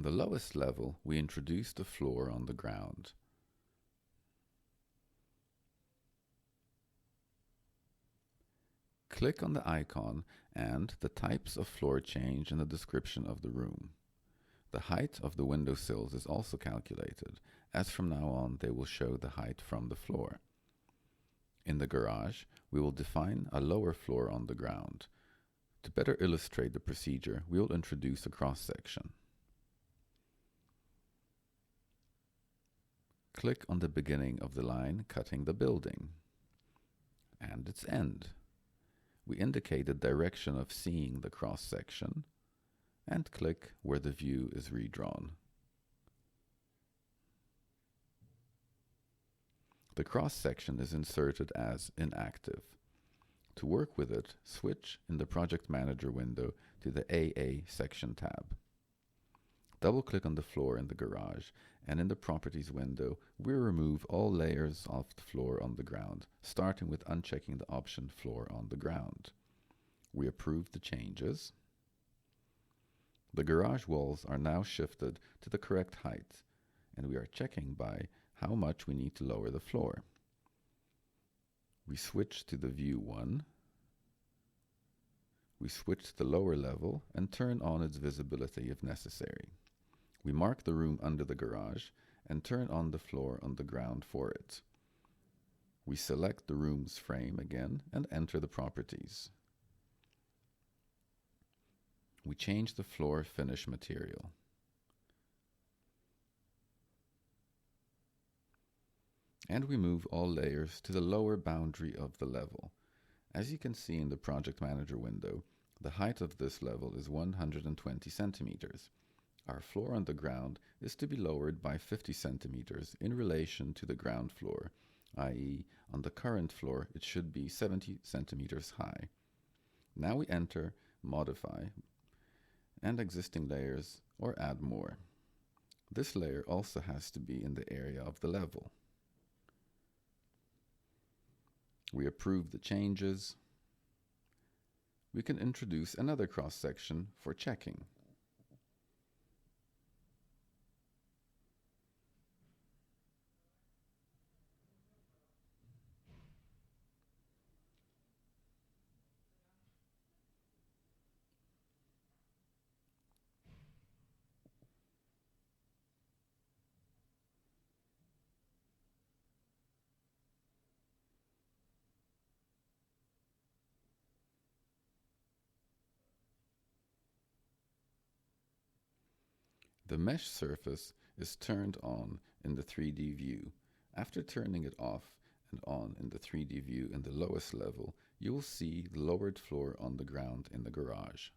On the lowest level, we introduce the floor on the ground. Click on the icon and the types of floor change in the description of the room. The height of the window sills is also calculated, as from now on they will show the height from the floor. In the garage, we will define a lower floor on the ground. To better illustrate the procedure, we will introduce a cross-section. Click on the beginning of the line cutting the building and its end. We indicate the direction of seeing the cross-section and click where the view is redrawn. The cross-section is inserted as inactive. To work with it, switch in the Project Manager window to the AA section tab. Double-click on the floor in the garage, and in the Properties window, we remove all layers of the floor on the ground, starting with unchecking the option Floor on the Ground. We approve the changes. The garage walls are now shifted to the correct height, and we are checking by how much we need to lower the floor. We switch to the View 1. We switch to the lower level and turn on its visibility if necessary. We mark the room under the garage and turn on the floor on the ground for it. We select the room's frame again and enter the properties. We change the floor finish material. And we move all layers to the lower boundary of the level. As you can see in the Project Manager window, the height of this level is 120 centimeters. Our floor on the ground is to be lowered by 50 centimeters in relation to the ground floor, i.e., on the current floor it should be 70 centimeters high. Now we enter Modify and existing layers or add more. This layer also has to be in the area of the level. We approve the changes. We can introduce another cross-section for checking. The mesh surface is turned on in the 3D view. After turning it off and on in the 3D view in the lowest level, you will see the lowered floor on the ground in the garage.